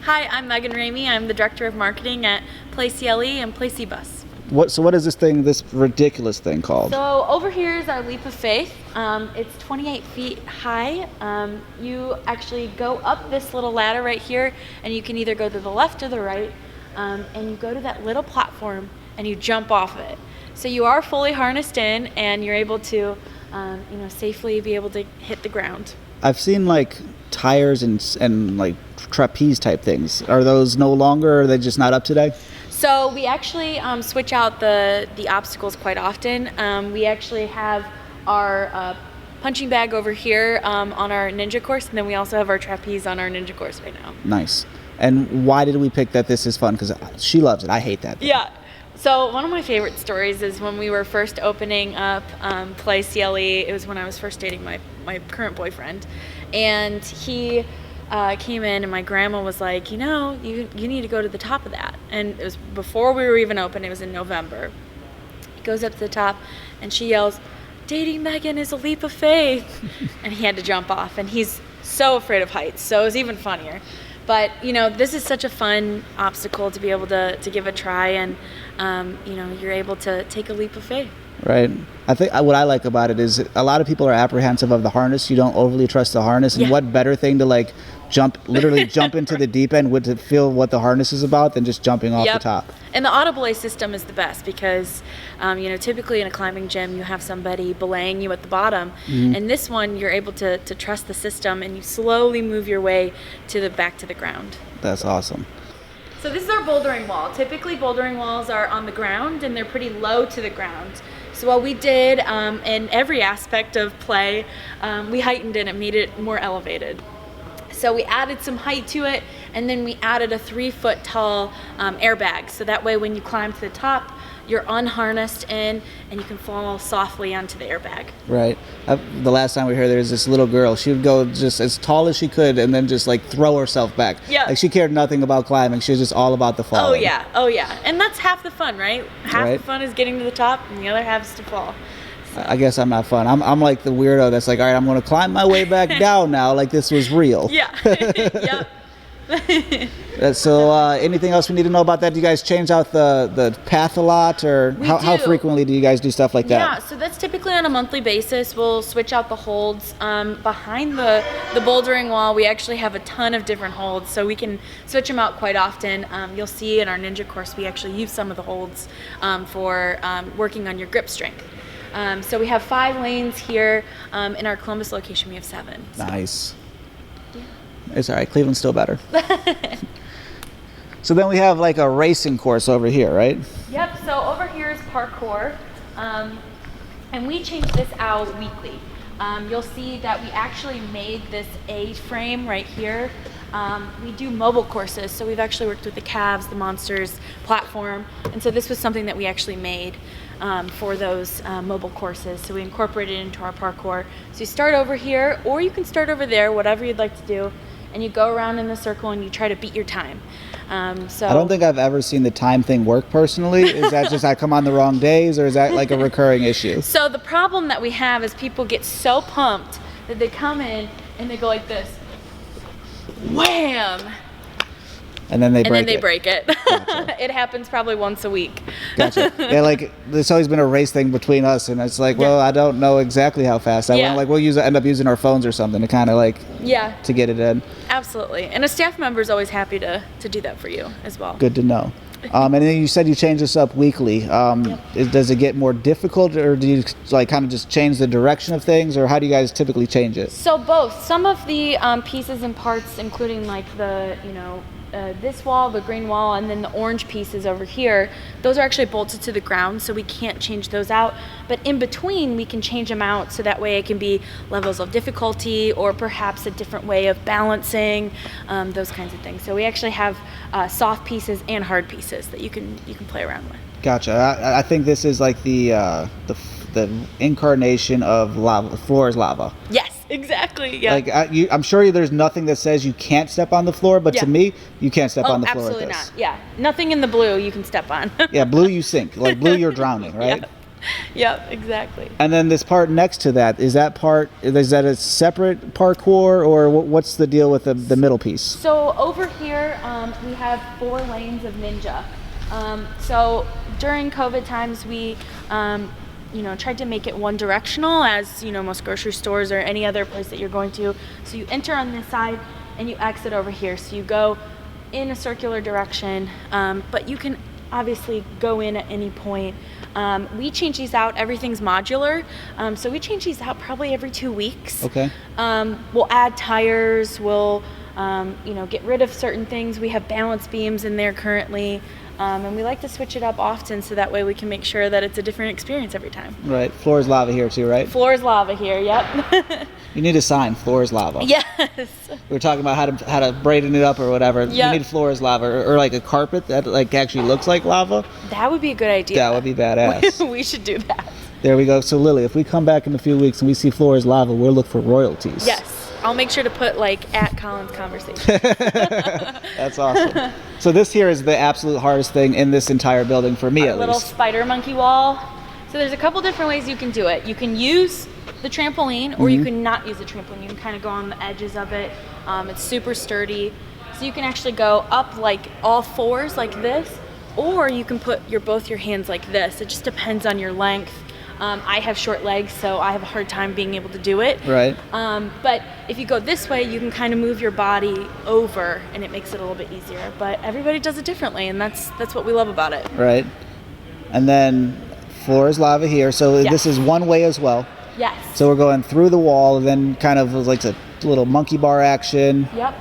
Hi, I'm Megan Ramey. I'm the Director of Marketing at Play CLE and Play C-Bus. So what is this ridiculous thing called? So over here is our Leap of Faith. It's 28 feet high. You actually go up this little ladder right here, and you can either go to the left or the right, and you go to that little platform and you jump off it. So you are fully harnessed in, and you're able to safely be able to hit the ground. I've seen like tires and like trapeze type things. Are those no longer, or are they just not up today? So we actually switch out the obstacles quite often. We actually have our punching bag over here on our ninja course, and then we also have our trapeze on our ninja course right now. Nice. And why did we pick that this is fun? Because she loves it. I hate that. Yeah. So one of my favorite stories is when we were first opening up Play CLE. It was when I was first dating my current boyfriend, and he came in, and my grandma was like, you need to go to the top of that. And it was before we were even open. It was in November. He goes up to the top, and she yells, "Dating Megan is a leap of faith." And he had to jump off, and he's so afraid of heights, so it was even funnier. But this is such a fun obstacle to be able to give a try, and you're able to take a leap of faith. Right. I think what I like about it is a lot of people are apprehensive of the harness. You don't overly trust the harness, and what better thing to like literally jump into the deep end to feel what the harness is about than just jumping off the top. And the auto belay system is the best because typically in a climbing gym you have somebody belaying you at the bottom, and this one you're able to trust the system, and you slowly move your way back to the ground. That's awesome. So this is our bouldering wall. Typically bouldering walls are on the ground and they're pretty low to the ground. So what we did in every aspect of play, we heightened it and made it more elevated. So we added some height to it, and then we added a 3-foot tall airbag. So that way when you climb to the top, you're unharnessed in, and you can fall softly onto the airbag. Right. The last time we were here, there was this little girl. She would go just as tall as she could and then just like throw herself back. Yeah. Like she cared nothing about climbing. She was just all about the fall. Oh yeah. And that's half the fun, right? Half the fun is getting to the top, and the other half is to fall. I guess I'm not fun. I'm like the weirdo that's like, all right, I'm going to climb my way back down now, like this was real. Yeah. Yep. So anything else we need to know about that? Do you guys change out the path a lot, or how frequently do you guys do stuff like that? Yeah, so that's typically on a monthly basis. We'll switch out the holds. Behind the bouldering wall, we actually have a ton of different holds, so we can switch them out quite often. You'll see in our ninja course, we actually use some of the holds for working on your grip strength. So we have 5 lanes here. In our Columbus location, we have 7. So. Nice. Yeah. It's all right. Cleveland's still better. So then we have like a racing course over here, right? Yep. So over here is parkour, and we change this out weekly. You'll see that we actually made this A-frame right here. We do mobile courses, so we've actually worked with the Cavs, the Monsters platform, and so this was something that we actually made for those mobile courses. So we incorporated it into our parkour. So you start over here, or you can start over there, whatever you'd like to do, and you go around in the circle and you try to beat your time. So I don't think I've ever seen the time thing work personally. Is that just I come on the wrong days, or is that like a recurring issue? So the problem that we have is people get so pumped that they come in and they go like this. Wham! And then they break it. Gotcha. It happens probably once a week. Gotcha. Yeah, like there's always been a race thing between us, and it's like, well, I don't know exactly how fast I went. Like we'll end up using our phones or something to kind of like to get it in. Absolutely, and a staff member is always happy to do that for you as well. Good to know. And then you said you change this up weekly. Does it get more difficult, or do you like kind of just change the direction of things, or how do you guys typically change it? So both. Some of the pieces and parts, including like the this wall, the green wall, and then the orange pieces over here, those are actually bolted to the ground, so we can't change those out. But in between, we can change them out, so that way it can be levels of difficulty or perhaps a different way of balancing, those kinds of things. So we actually have soft pieces and hard pieces that you can play around with. Gotcha. I think this is like the incarnation of lava. The floor is lava. Yes. Exactly. Yeah. Like I'm sure there's nothing that says you can't step on the floor, but to me, you can't step on the floor. Absolutely not. Yeah. Nothing in the blue you can step on. Yeah, blue you sink. Like blue, you're drowning, right? Yep, exactly. And then this part next to that, is that a separate parkour, or what's the deal with the middle piece? So over here, we have 4 lanes of ninja. So during COVID times, we tried to make it one directional, as most grocery stores or any other place that you're going to. So you enter on this side and you exit over here. So you go in a circular direction, but you can obviously go in at any point. We change these out. Everything's modular, so we change these out probably every 2 weeks. Okay. We'll add tires. We'll get rid of certain things. We have balance beams in there currently. And we like to switch it up often, so that way we can make sure that it's a different experience every time. Right. Floor is lava here too, right? Floor is lava here, yep. You need a sign, floor is lava. Yes. We were talking about how to braiding it up or whatever. Yep. You need floor is lava, or like a carpet that like actually looks like lava. That would be a good idea. That would be badass. We should do that. There we go. So Lily, if we come back in a few weeks and we see floor is lava, we'll look for royalties. Yes. I'll make sure to put at Colin's conversation. That's awesome. So this here is the absolute hardest thing in this entire building for me, at Little least. spider monkey wall. So there's a couple different ways you can do it. You can use the trampoline, or you can not use the trampoline. You can kind of go on the edges of it. It's super sturdy. So you can actually go up like all 4s like this, or you can put both your hands like this. It just depends on your length. I have short legs, so I have a hard time being able to do it. Right. But if you go this way, you can kind of move your body over, and it makes it a little bit easier. But everybody does it differently, and that's what we love about it. Right. And then floor is lava here, so Yes. this is one way as well. Yes. So we're going through the wall, and then kind of like a little monkey bar action. Yep.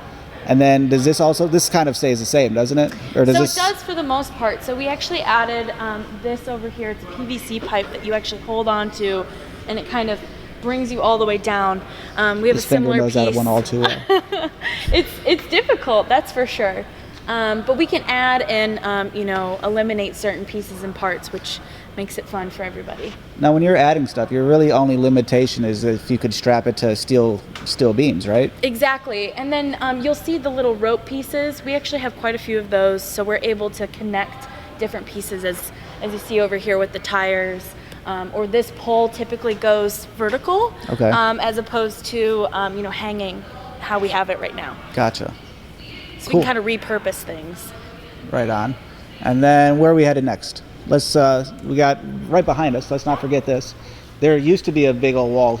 And then does this kind of stays the same, doesn't it? Or does It does for the most part. So we actually added this over here. It's a PVC pipe that you actually hold on to, and it kind of brings you all the way down. We have This a similar finger knows piece. that one all too well. It's difficult, that's for sure. But we can add and eliminate certain pieces and parts, which makes it fun for everybody. Now, when you're adding stuff, your really only limitation is if you could strap it to steel beams, right? Exactly. And then you'll see the little rope pieces. We actually have quite a few of those, so we're able to connect different pieces as you see over here with the tires. Or this pole typically goes vertical, Okay. As opposed to hanging how we have it right now. Gotcha. So Cool. we can kind of repurpose things. Right on. And then where are we headed next? We got right behind us. Let's not forget this. There used to be a big old wall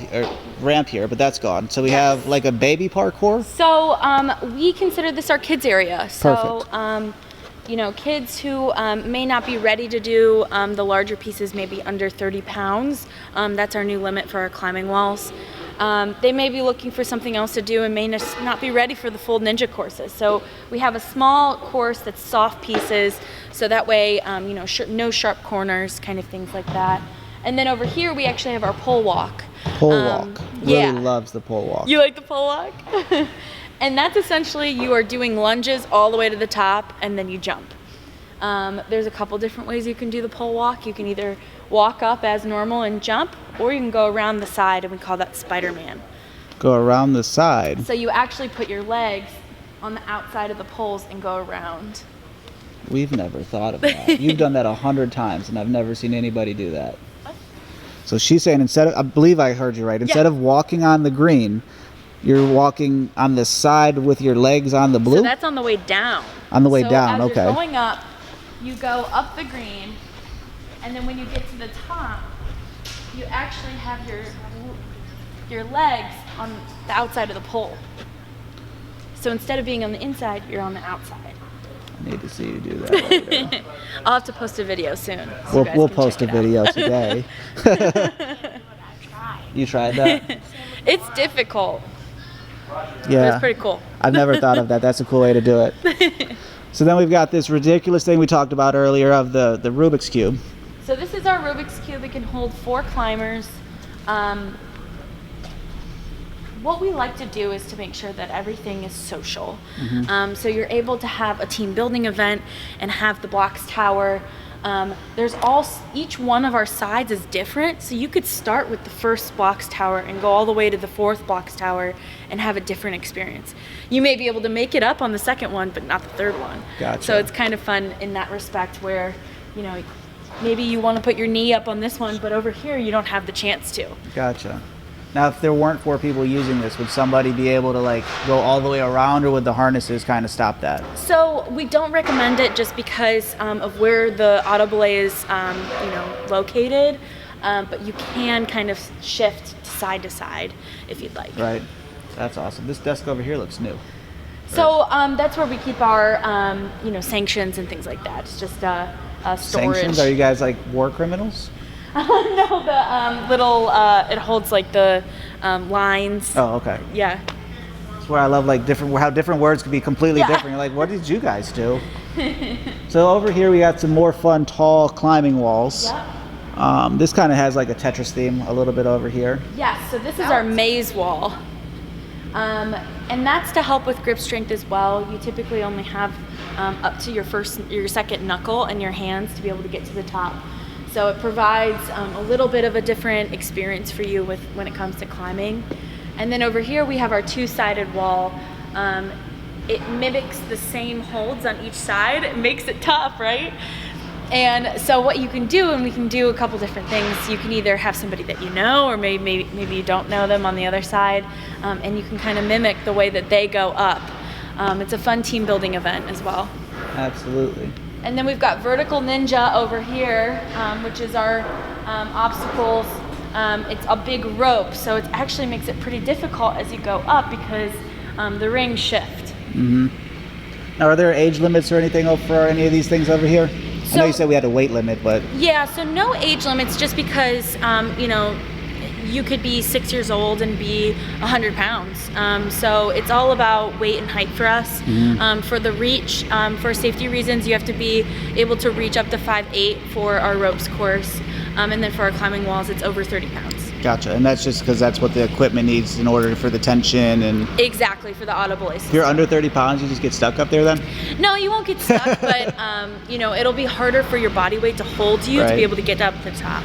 ramp here, but that's gone. So we have like a baby parkour. So we consider this our kids area. So Perfect. Kids who may not be ready to do the larger pieces, maybe under 30 pounds. That's our new limit for our climbing walls. They may be looking for something else to do and may not be ready for the full ninja courses. So we have a small course that's soft pieces, so that way, no sharp corners, kind of things like that. And then over here, we actually have our pole walk. Pole walk. Yeah. Lily loves the pole walk. You like the pole walk? And that's essentially you are doing lunges all the way to the top, and then you jump. There's a couple different ways you can do the pole walk. You can either walk up as normal and jump, or you can go around the side, and we call that Spider-Man. Go around the side. So you actually put your legs on the outside of the poles and go around. We've never thought of that. You've done that 100 times, and I've never seen anybody do that. So she's saying I believe I heard you right, instead of walking on the green, you're walking on the side with your legs on the blue? So that's on the way down. On the way down, as okay. You're going up, you go up the green, and then when you get to the top, you actually have your legs on the outside of the pole. So instead of being on the inside, you're on the outside. I need to see you do that later. I'll have to post a video soon. So We'll post a video today. You tried that? It's difficult. Yeah. But it's pretty cool. I've never thought of that. That's a cool way to do it. So then we've got this ridiculous thing we talked about earlier of the Rubik's Cube. So this is our Rubik's Cube. It can hold 4 climbers. What we like to do is to make sure that everything is social. So you're able to have a team building event and have the blocks tower. Each one of our sides is different, so you could start with the first blocks tower and go all the way to the 4th blocks tower and have a different experience. You may be able to make it up on the 2nd one, but not the 3rd one. Gotcha. So it's kind of fun in that respect where, maybe you want to put your knee up on this one, but over here you don't have the chance to. Gotcha. Now, if there weren't 4 people using this, would somebody be able to like go all the way around, or would the harnesses kind of stop that? So we don't recommend it just because of where the auto belay is, located. But you can kind of shift side to side if you'd like. Right. That's awesome. This desk over here looks new. So that's where we keep our, sanctions and things like that. It's just a storage. Sanctions? Are you guys like war criminals? No, the little, it holds like the lines. Oh, okay. Yeah. That's where I love like how different words could be completely different. You're like, what did you guys do? So over here we got some more fun tall climbing walls. Yep. This kind of has like a Tetris theme a little bit over here. Yes, so this is our maze wall. And that's to help with grip strength as well. You typically only have up to your second knuckle and your hands to be able to get to the top. So it provides a little bit of a different experience for you when it comes to climbing. And then over here we have our 2-sided wall. It mimics the same holds on each side. It makes it tough, right? And so what you can do, and we can do a couple different things. You can either have somebody that you know, or maybe you don't know them on the other side, and you can kind of mimic the way that they go up. It's a fun team building event as well. Absolutely. And then we've got Vertical Ninja over here, which is our obstacles. It's a big rope, so it actually makes it pretty difficult as you go up because the rings shift. Mm-hmm. Now, are there age limits or anything for any of these things over here? I know you said we had a weight limit, but... Yeah, so no age limits just because, you could be 6 years old and be 100 pounds. So it's all about weight and height for us. Mm-hmm. For the reach, for safety reasons, you have to be able to reach up to 5'8" for our ropes course. And then for our climbing walls, it's over 30 pounds. Gotcha. And that's just because that's what the equipment needs in order for the tension and... Exactly, for the auto belay system. If you're under 30 pounds, you just get stuck up there then? No, you won't get stuck, but it'll be harder for your body weight to hold you to be able to get up to the top.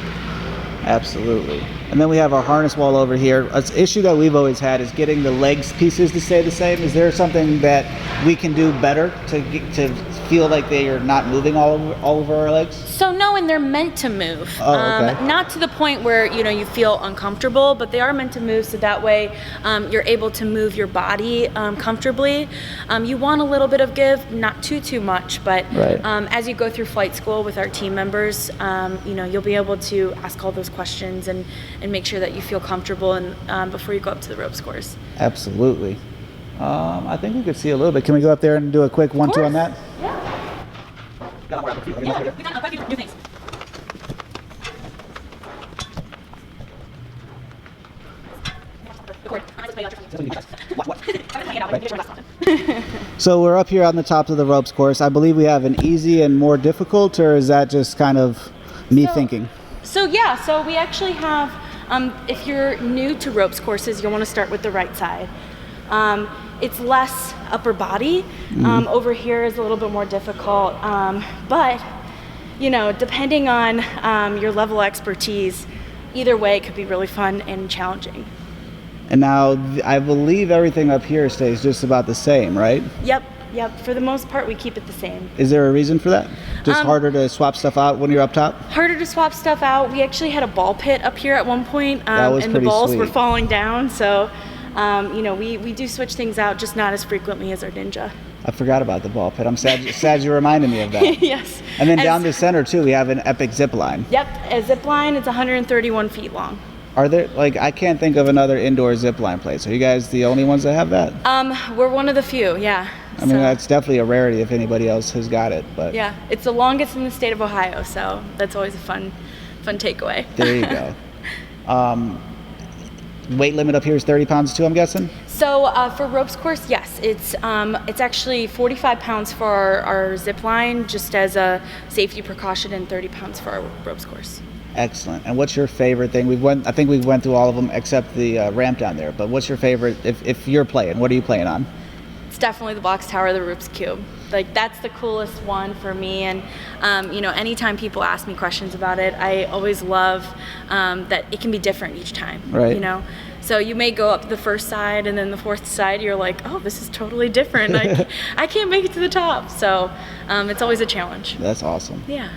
Absolutely. And then we have our harness wall over here. An issue that we've always had is getting the legs pieces to stay the same. Is there something that we can do better to feel like they are not moving all over our legs? So no, and they're meant to move. Oh, okay. Not to the point where you feel uncomfortable, but they are meant to move so that way you're able to move your body comfortably. You want a little bit of give, not too much, but as you go through flight school with our team members, you'll be able to ask all those questions and make sure that you feel comfortable and before you go up to the ropes course. Absolutely. I think we could see a little bit. Can we go up there and do a quick 1-2 on that? Yeah. We've done quite a few new things. So we're up here on the top of the ropes course. I believe we have an easy and more difficult, or is that just kind of me thinking? So we actually have, if you're new to ropes courses, you'll want to start with the right side. It's less upper body. Over here is a little bit more difficult, but depending on your level of expertise, either way it could be really fun and challenging. And now I believe everything up here stays just about the same, right? Yep. For the most part, we keep it the same. Is there a reason for that? Just harder to swap stuff out when you're up top? Harder to swap stuff out. We actually had a ball pit up here at one point, and the balls were falling down. So, we do switch things out, just not as frequently as our Ninja. I forgot about the ball pit. I'm sad you reminded me of that. Yes. And then down the center, too, we have an epic zip line. Yep, a zip line. It's 131 feet long. Are there, I can't think of another indoor zip line place. Are you guys the only ones that have that? We're one of the few, yeah. I mean, that's definitely a rarity if anybody else has got it. But yeah, it's the longest in the state of Ohio, so that's always a fun takeaway. There you go. Weight limit up here is 30 pounds too, I'm guessing? So for ropes course, yes, it's actually 45 pounds for our zip line, just as a safety precaution, and 30 pounds for our ropes course. Excellent. And what's your favorite thing? I think we went through all of them except the ramp down there. But what's your favorite if you're playing? What are you playing on? It's definitely the box tower, the Rubik's Cube. That's the coolest one for me. And anytime people ask me questions about it, I always love that it can be different each time. Right. So you may go up the first side, and then the fourth side, you're like, oh, this is totally different. I can't make it to the top. So it's always a challenge. That's awesome. Yeah.